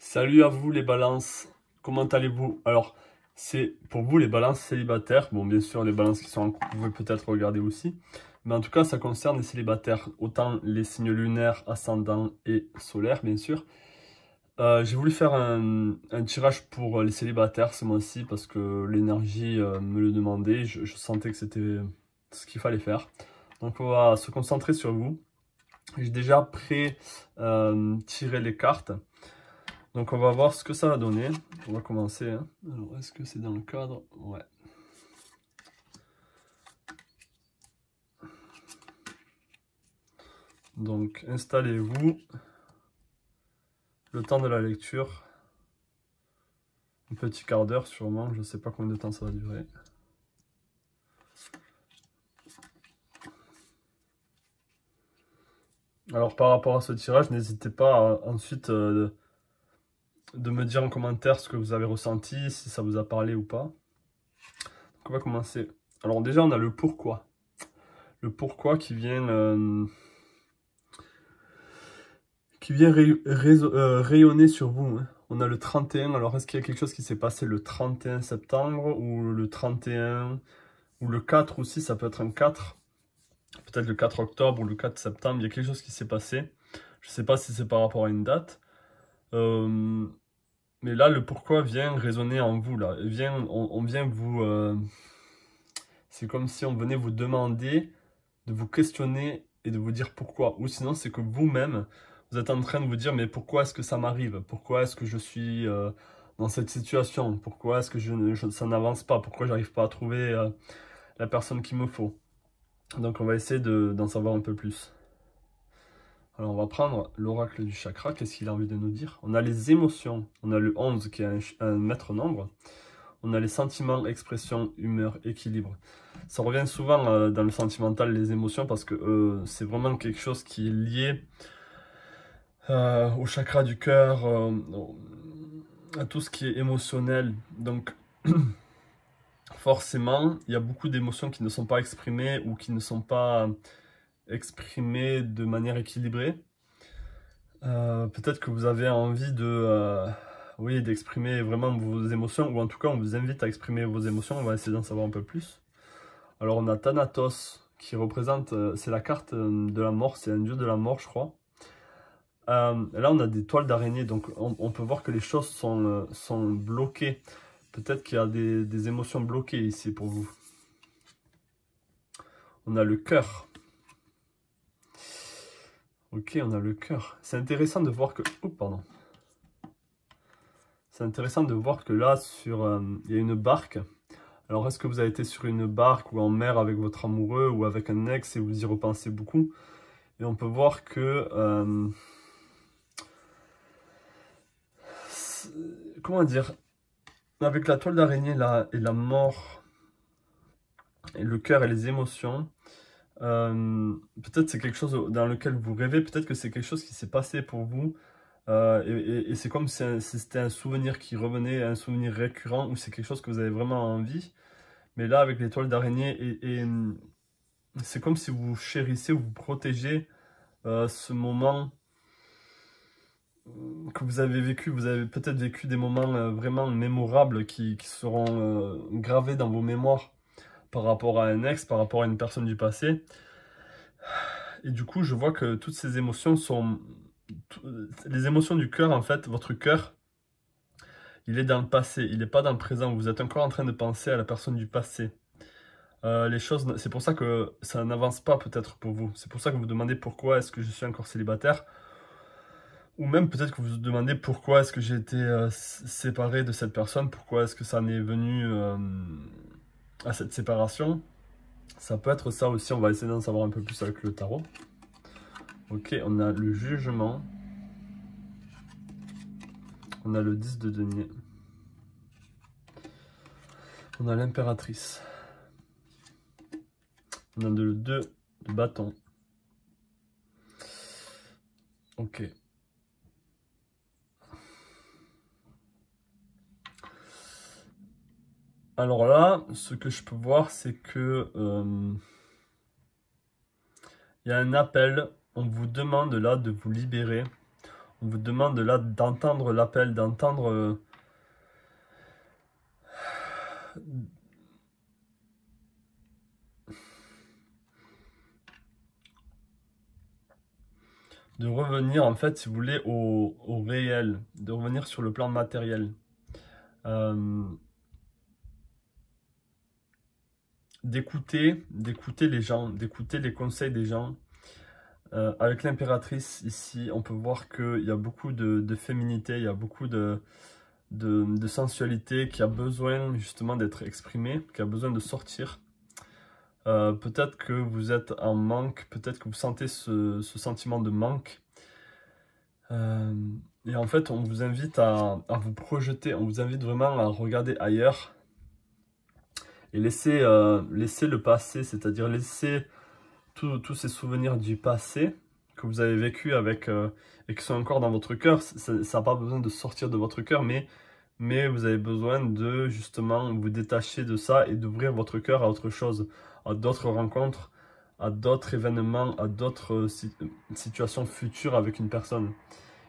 Salut à vous les balances, comment allez-vous? Alors, c'est pour vous les balances célibataires, bon bien sûr les balances qui sont en couple, vous pouvez peut-être regarder aussi, mais en tout cas ça concerne les célibataires, autant les signes lunaires, ascendants et solaires bien sûr. J'ai voulu faire un tirage pour les célibataires ce mois-ci parce que l'énergie me le demandait, je sentais que c'était ce qu'il fallait faire. Donc on va se concentrer sur vous. J'ai déjà pré-tiré les cartes. Donc on va voir ce que ça va donner. On va commencer, hein. Alors est-ce que c'est dans le cadre? Ouais. Donc installez-vous. Le temps de la lecture. Un petit quart d'heure sûrement. Je ne sais pas combien de temps ça va durer. Alors par rapport à ce tirage, n'hésitez pas ensuite de me dire en commentaire ce que vous avez ressenti, si ça vous a parlé ou pas. Donc on va commencer. Alors déjà on a le pourquoi. Le pourquoi qui vient rayonner sur vous, hein. On a le 31, alors est-ce qu'il y a quelque chose qui s'est passé le 31 septembre ou le 31 ou le 4 aussi, ça peut être un 4, peut-être le 4 octobre ou le 4 septembre, il y a quelque chose qui s'est passé. Je ne sais pas si c'est par rapport à une date. Mais là, le pourquoi vient résonner en vous. Là. On vient vous... c'est comme si on venait vous demander, de vous questionner et de vous dire pourquoi. Ou sinon, c'est que vous-même, vous êtes en train de vous dire, mais pourquoi est-ce que ça m'arrive? Pourquoi est-ce que je suis dans cette situation? Pourquoi est-ce que ça n'avance pas? Pourquoi j'arrive pas à trouver la personne qu'il me faut? Donc on va essayer d'en savoir un peu plus. Alors on va prendre l'oracle du chakra, qu'est-ce qu'il a envie de nous dire? On a les émotions, on a le 11 qui est un maître nombre. On a les sentiments, expression, humeur, équilibre. Ça revient souvent dans le sentimental, les émotions, parce que c'est vraiment quelque chose qui est lié au chakra du cœur, à tout ce qui est émotionnel. Donc, forcément, il y a beaucoup d'émotions qui ne sont pas exprimées ou qui ne sont pas exprimées de manière équilibrée. Peut-être que vous avez envie oui, d'exprimer vraiment vos émotions, ou en tout cas, on vous invite à exprimer vos émotions. On va essayer d'en savoir un peu plus. Alors, on a Thanatos, qui représente, c'est la carte de la mort, c'est un dieu de la mort, je crois. Là, on a des toiles d'araignée, donc on peut voir que les choses sont bloquées. Peut-être qu'il y a des émotions bloquées ici pour vous. On a le cœur. Ok, on a le cœur. C'est intéressant de voir que... Oh, pardon. C'est intéressant de voir que là, il y a une barque. Alors, est-ce que vous avez été sur une barque ou en mer avec votre amoureux ou avec un ex et vous y repensez beaucoup? Et on peut voir que... comment dire? Avec la toile d'araignée là, et la mort, et le cœur et les émotions, peut-être c'est quelque chose dans lequel vous rêvez, peut-être que c'est quelque chose qui s'est passé pour vous. Et c'est comme si c'était un souvenir qui revenait, un souvenir récurrent, ou c'est quelque chose que vous avez vraiment envie. Mais là, avec l'étoile d'araignée, c'est comme si vous chérissez, vous protégez ce moment que vous avez vécu. Vous avez peut-être vécu des moments vraiment mémorables qui seront gravés dans vos mémoires par rapport à un ex, par rapport à une personne du passé. Et du coup, je vois que toutes ces émotions sont... Les émotions du cœur, en fait, votre cœur, il est dans le passé, il n'est pas dans le présent. Vous êtes encore en train de penser à la personne du passé. Les choses, c'est pour ça que ça n'avance pas peut-être pour vous. C'est pour ça que vous vous demandez pourquoi est-ce que je suis encore célibataire. Ou même peut-être que vous vous demandez pourquoi est-ce que j'ai été séparé de cette personne. Pourquoi est-ce que ça en est venu à cette séparation. Ça peut être ça aussi. On va essayer d'en savoir un peu plus avec le tarot. Ok, on a le jugement. On a le 10 de denier. On a l'impératrice. On a le 2 de bâton. Ok. Alors là, ce que je peux voir, c'est que il y a un appel. On vous demande là de vous libérer. On vous demande là d'entendre l'appel, d'entendre... de revenir, en fait, si vous voulez, au réel, de revenir sur le plan matériel. D'écouter les gens, d'écouter les conseils des gens. Avec l'impératrice, ici, on peut voir qu'il y a beaucoup de féminité, il y a beaucoup de sensualité qui a besoin justement d'être exprimée, qui a besoin de sortir. Peut-être que vous êtes en manque, peut-être que vous sentez ce sentiment de manque. Et en fait, on vous invite à vous projeter, on vous invite vraiment à regarder ailleurs et laisser le passé, c'est-à-dire laisser tous ces souvenirs du passé que vous avez vécu avec et qui sont encore dans votre cœur. Ça n'a pas besoin de sortir de votre cœur, mais vous avez besoin de justement vous détacher de ça et d'ouvrir votre cœur à autre chose, à d'autres rencontres, à d'autres événements, à d'autres situations futures avec une personne.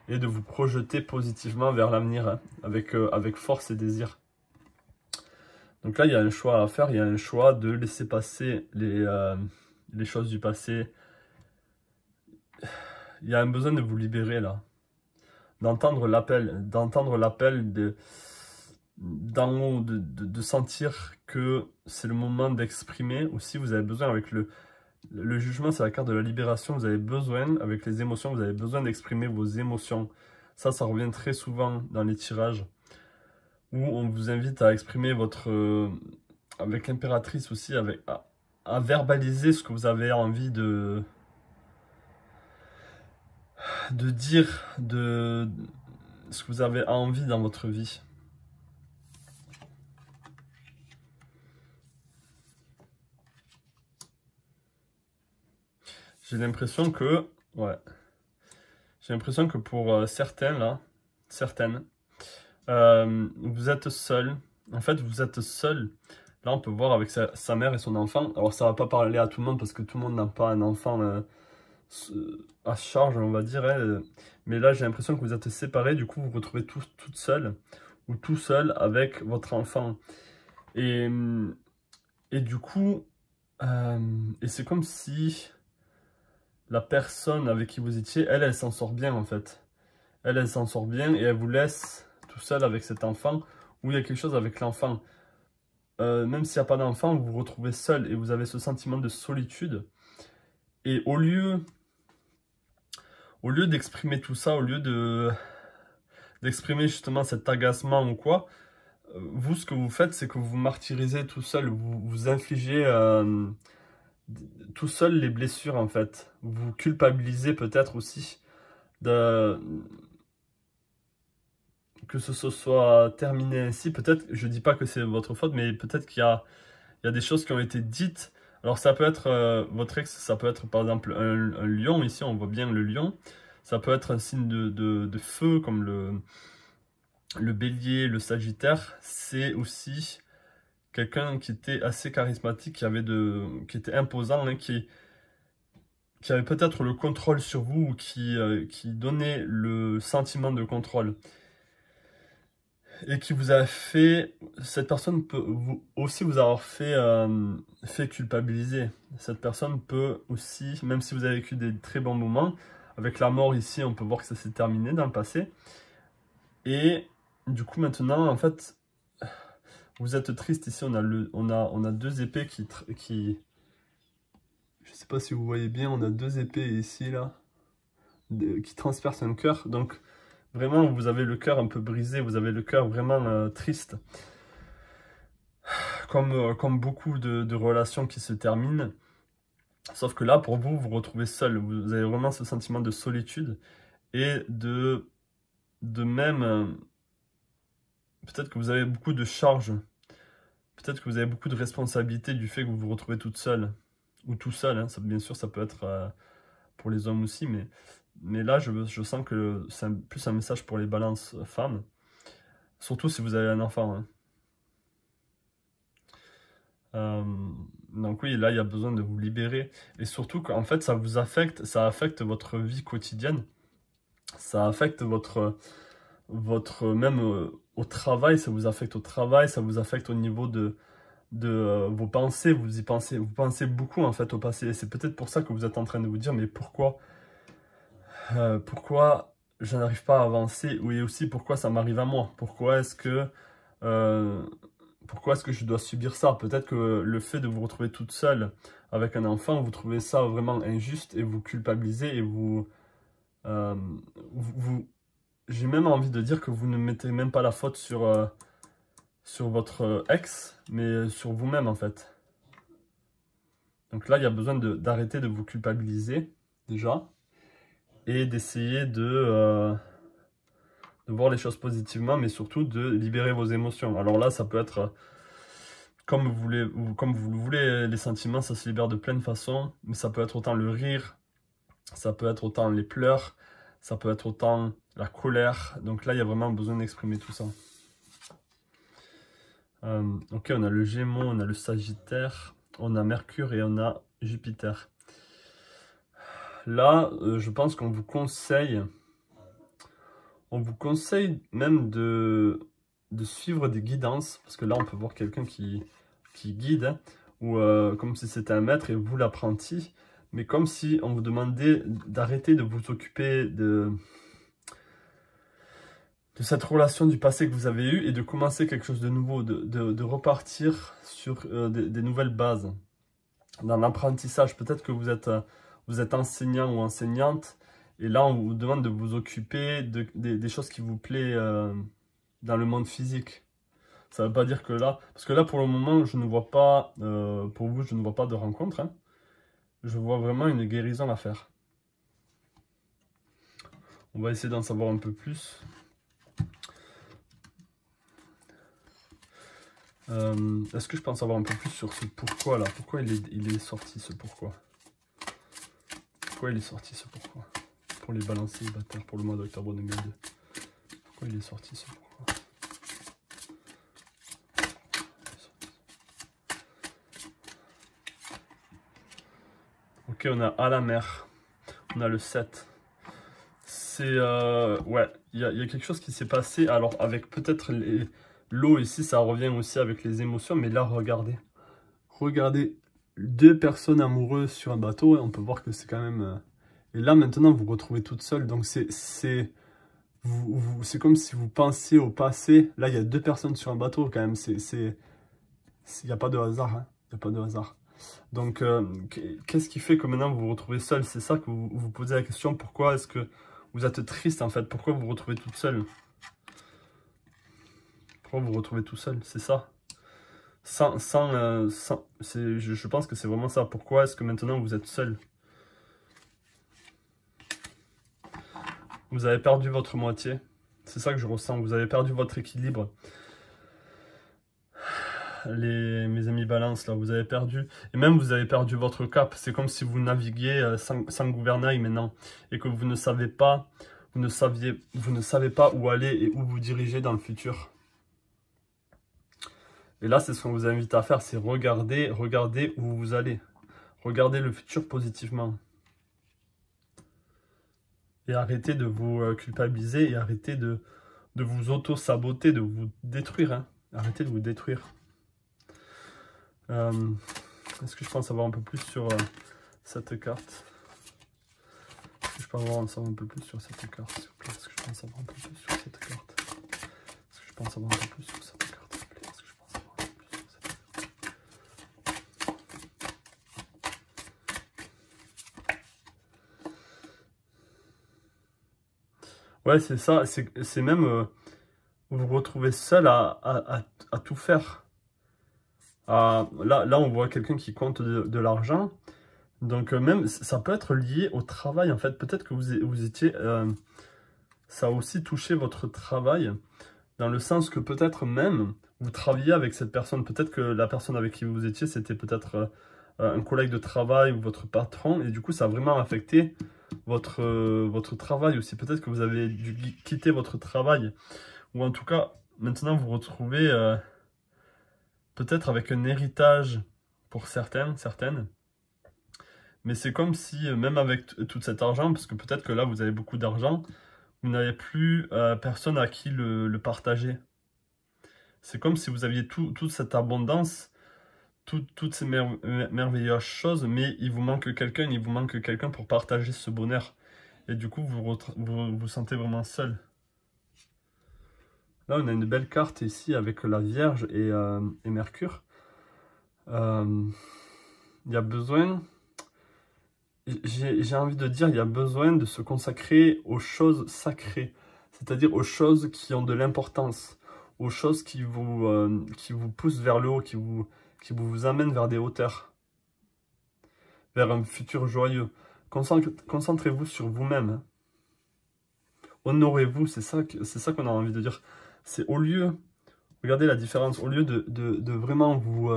Et de vous projeter positivement vers l'avenir, hein, avec force et désir. Donc là, il y a un choix à faire, il y a un choix de laisser passer les choses du passé. Il y a un besoin de vous libérer là, d'entendre l'appel d'en haut, de sentir que c'est le moment d'exprimer. Aussi, vous avez besoin avec le jugement, c'est la carte de la libération. Vous avez besoin, avec les émotions, vous avez besoin d'exprimer vos émotions. Ça revient très souvent dans les tirages, où on vous invite à exprimer avec l'impératrice aussi, à verbaliser ce que vous avez envie de dire, ce que vous avez envie dans votre vie. J'ai l'impression que, ouais, j'ai l'impression que pour certaines, vous êtes seul. En fait, vous êtes seul. Là, on peut voir avec sa mère et son enfant. Alors, ça va pas parler à tout le monde parce que tout le monde n'a pas un enfant à charge, on va dire. Hein. Mais là, j'ai l'impression que vous êtes séparés. Du coup, vous vous retrouvez toute seule ou tout seul avec votre enfant. Et du coup, et c'est comme si la personne avec qui vous étiez, elle s'en sort bien en fait. Elle s'en sort bien et elle vous laisse tout seul avec cet enfant, ou il y a quelque chose avec l'enfant. Même s'il n'y a pas d'enfant, vous vous retrouvez seul et vous avez ce sentiment de solitude. Et au lieu d'exprimer tout ça, au lieu d'exprimer justement cet agacement ou quoi, vous, ce que vous faites, c'est que vous vous martyrisez tout seul, vous infligez tout seul les blessures en fait. Vous culpabilisez peut-être aussi de que ce soit terminé ainsi. Peut-être, je dis pas que c'est votre faute, mais peut-être qu'il y a des choses qui ont été dites. Alors ça peut être votre ex, ça peut être par exemple un lion, ici on voit bien le lion. Ça peut être un signe de feu comme le bélier, le sagittaire. C'est aussi quelqu'un qui était assez charismatique, qui était imposant, hein, qui avait peut-être le contrôle sur vous ou qui donnait le sentiment de contrôle. Et qui vous a fait, cette personne peut aussi vous avoir fait culpabiliser. Cette personne peut aussi, même si vous avez vécu des très bons moments, avec la mort ici, on peut voir que ça s'est terminé dans le passé. Et du coup maintenant, en fait, vous êtes triste ici, on a deux épées qui... Je sais pas si vous voyez bien, on a deux épées ici, là, qui transpercent un cœur. Donc, vraiment, vous avez le cœur un peu brisé, vous avez le cœur vraiment triste. Comme beaucoup de relations qui se terminent. Sauf que là, pour vous, vous vous retrouvez seul. Vous avez vraiment ce sentiment de solitude et de même... peut-être que vous avez beaucoup de charges. Peut-être que vous avez beaucoup de responsabilités du fait que vous vous retrouvez toute seule. Ou tout seul, hein. Ça, bien sûr, ça peut être pour les hommes aussi, mais là, je sens que c'est plus un message pour les balances femmes. Surtout si vous avez un enfant. Hein. Donc oui, là, il y a besoin de vous libérer. Et surtout qu'en fait, ça vous affecte, ça affecte votre vie quotidienne. Ça affecte même au travail, ça vous affecte au travail, ça vous affecte au niveau de vos pensées, vous pensez beaucoup en fait au passé. Et c'est peut-être pour ça que vous êtes en train de vous dire, mais pourquoi je n'arrive pas à avancer? Oui, aussi pourquoi ça m'arrive à moi? Euh, pourquoi est-ce que je dois subir ça? Peut-être que le fait de vous retrouver toute seule avec un enfant, vous trouvez ça vraiment injuste et vous culpabilisez et euh, j'ai même envie de dire que vous ne mettez même pas la faute sur votre ex, mais sur vous-même en fait. Donc là, il y a besoin d'arrêter de vous culpabiliser déjà et d'essayer de voir les choses positivement, mais surtout de libérer vos émotions. Alors là, ça peut être comme vous le voulez, les sentiments, ça se libère de plein de façons, mais ça peut être autant le rire, ça peut être autant les pleurs, ça peut être autant la colère. Donc là, il y a vraiment besoin d'exprimer tout ça. Ok, on a le Gémeaux, on a le Sagittaire, on a Mercure et on a Jupiter. Là, je pense qu'on vous conseille même de suivre des guidances, parce que là, on peut voir quelqu'un qui guide, hein, ou comme si c'était un maître et vous l'apprenti, mais comme si on vous demandait d'arrêter de vous occuper de cette relation du passé que vous avez eue et de commencer quelque chose de nouveau, de repartir sur des nouvelles bases. Dans l'apprentissage, peut-être que vous êtes enseignant ou enseignante, et là on vous demande de vous occuper des choses qui vous plaisent dans le monde physique. Ça ne veut pas dire que là, parce que là pour le moment je ne vois pas, pour vous je ne vois pas de rencontre, hein. Je vois vraiment une guérison à faire. On va essayer d'en savoir un peu plus. Est-ce que je peux en savoir un peu plus sur ce pourquoi là? Pourquoi il est sorti ce pourquoi? Pourquoi il est sorti ce pourquoi? Pour les balancer les bâtards pour le mois d'octobre 2002. Pourquoi il est sorti ce pourquoi? Ok, on a à la mer. On a le 7. C'est... ouais, il y a quelque chose qui s'est passé. Alors, avec peut-être l'eau ici, ça revient aussi avec les émotions. Mais là, regardez. Regardez, deux personnes amoureuses sur un bateau. Et on peut voir que c'est quand même... Et là, maintenant, vous vous retrouvez toute seule. Donc, c'est comme si vous pensiez au passé. Là, il y a deux personnes sur un bateau quand même. Il n'y a pas de hasard. Hein. Il n'y a pas de hasard. Donc, qu'est-ce qui fait que maintenant vous vous retrouvez seul? C'est ça que vous vous posez la question. Pourquoi est-ce que vous êtes triste en fait? Pourquoi vous vous retrouvez toute seule? Pourquoi vous vous retrouvez tout seul? C'est ça. Je pense que c'est vraiment ça. Pourquoi est-ce que maintenant vous êtes seul? Vous avez perdu votre moitié. C'est ça que je ressens. Vous avez perdu votre équilibre. Mes amis balance, là, vous avez perdu. Et même, vous avez perdu votre cap. C'est comme si vous naviguiez sans gouvernail maintenant. Et que vous ne savez pas, vous ne savez pas où aller et où vous diriger dans le futur. Et là, c'est ce qu'on vous invite à faire. C'est regardez où vous allez. Regardez le futur positivement. Et arrêtez de vous culpabiliser et arrêtez de vous auto-saboter, de vous détruire. Hein. Arrêtez de vous détruire. Est-ce que je peux en savoir un peu plus sur cette carte? Est-ce que je peux en savoir un peu plus sur cette carte, s'il vous plaît? Est-ce que je peux en savoir un peu plus sur cette carte? Est-ce que je peux en savoir un peu plus sur cette carte, s'il vous plaît? Est-ce que je peux en savoir un peu plus sur cette carte? Ouais, c'est ça. C'est même... vous vous retrouvez seul à tout faire. Là, on voit quelqu'un qui compte de l'argent. Donc, même, ça peut être lié au travail, en fait. Peut-être que vous étiez... ça a aussi touché votre travail, dans le sens que peut-être même, vous travailliez avec cette personne. Peut-être que la personne avec qui vous étiez, c'était peut-être un collègue de travail ou votre patron. Et du coup, ça a vraiment affecté votre travail aussi. Peut-être que vous avez dû quitter votre travail. Ou en tout cas, maintenant, vous vous retrouvez... peut-être avec un héritage pour certaines. Mais c'est comme si, même avec tout cet argent, parce que peut-être que là, vous avez beaucoup d'argent, vous n'avez plus personne à qui le partager. C'est comme si vous aviez toute cette abondance, toutes ces merveilleuses choses, mais il vous manque quelqu'un pour partager ce bonheur. Et du coup, vous sentez vraiment seul. Là, on a une belle carte ici avec la Vierge et Mercure. Il y a besoin, j'ai envie de dire, il y a besoin de se consacrer aux choses sacrées, c'est-à-dire aux choses qui ont de l'importance, aux choses qui vous poussent vers le haut, qui vous amènent vers des hauteurs, vers un futur joyeux. Concentrez-vous sur vous-même. Honorez-vous, c'est ça qu'on a envie de dire. C'est au lieu, regardez la différence, au lieu de vraiment vous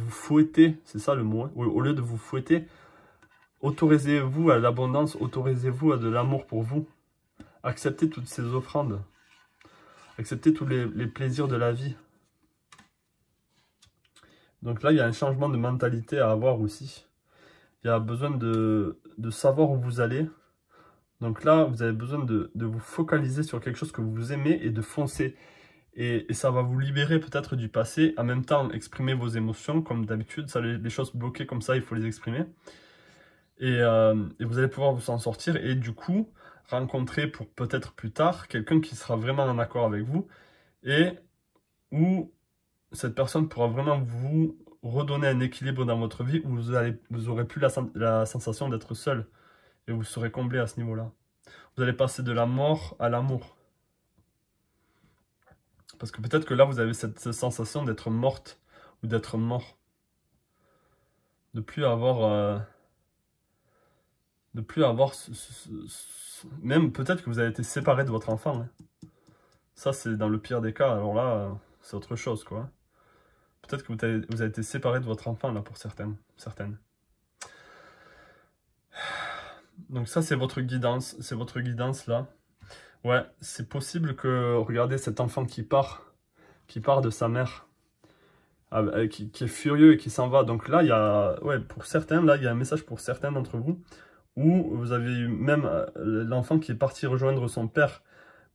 fouetter, c'est ça le mot, hein. Au lieu de vous fouetter, autorisez-vous à l'abondance, autorisez-vous à de l'amour pour vous. Acceptez toutes ces offrandes. Acceptez tous les plaisirs de la vie. Donc là, il y a un changement de mentalité à avoir aussi. Il y a besoin de savoir où vous allez. Donc là, vous avez besoin de vous focaliser sur quelque chose que vous aimez et de foncer. Et ça va vous libérer peut-être du passé. En même temps, exprimer vos émotions comme d'habitude. Les choses bloquées comme ça, il faut les exprimer. Et vous allez pouvoir vous en sortir. Et du coup, rencontrer pour peut-être plus tard quelqu'un qui sera vraiment en accord avec vous. Et où cette personne pourra vraiment vous redonner un équilibre dans votre vie. Où vous aurez plus la sensation d'être seul. Et vous serez comblé à ce niveau-là. Vous allez passer de la mort à l'amour. Parce que peut-être que là, vous avez cette sensation d'être morte ou d'être mort. De plus avoir... même peut-être que vous avez été séparé de votre enfant. Hein. Ça, c'est dans le pire des cas. Alors là, c'est autre chose, quoi. Peut-être que vous avez été séparé de votre enfant, là, pour certaines. Donc ça, c'est votre guidance. C'est votre guidance, là. Ouais, c'est possible que, regardez, cet enfant qui part de sa mère, qui est furieux et qui s'en va. Donc là, il y a, ouais, pour certains, là, il y a un message pour certains d'entre vous, où vous avez eu même l'enfant qui est parti rejoindre son père,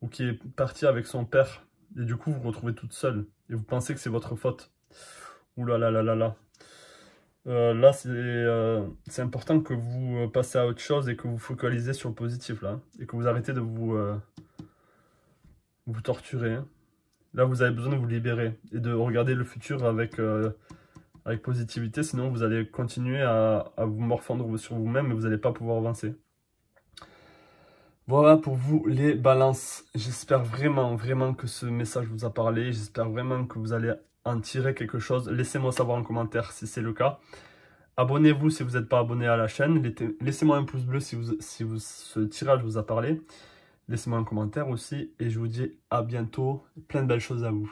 ou qui est parti avec son père, et du coup, vous vous retrouvez toute seule, et vous pensez que c'est votre faute. Ouh là là là là là. Là, c'est important que vous passez à autre chose et que vous focalisez sur le positif, là. Et que vous arrêtez de vous torturer. Hein. Là, vous avez besoin de vous libérer et de regarder le futur avec positivité. Sinon, vous allez continuer à vous morfondre sur vous-même et vous n'allez pas pouvoir avancer. Voilà pour vous les balances. J'espère vraiment, vraiment que ce message vous a parlé. J'espère vraiment que vous allez en tirer quelque chose. Laissez-moi savoir en commentaire si c'est le cas. Abonnez-vous si vous n'êtes pas abonné à la chaîne. Laissez-moi un pouce bleu si ce tirage vous a parlé. Laissez-moi un commentaire aussi. Et je vous dis à bientôt. Plein de belles choses à vous.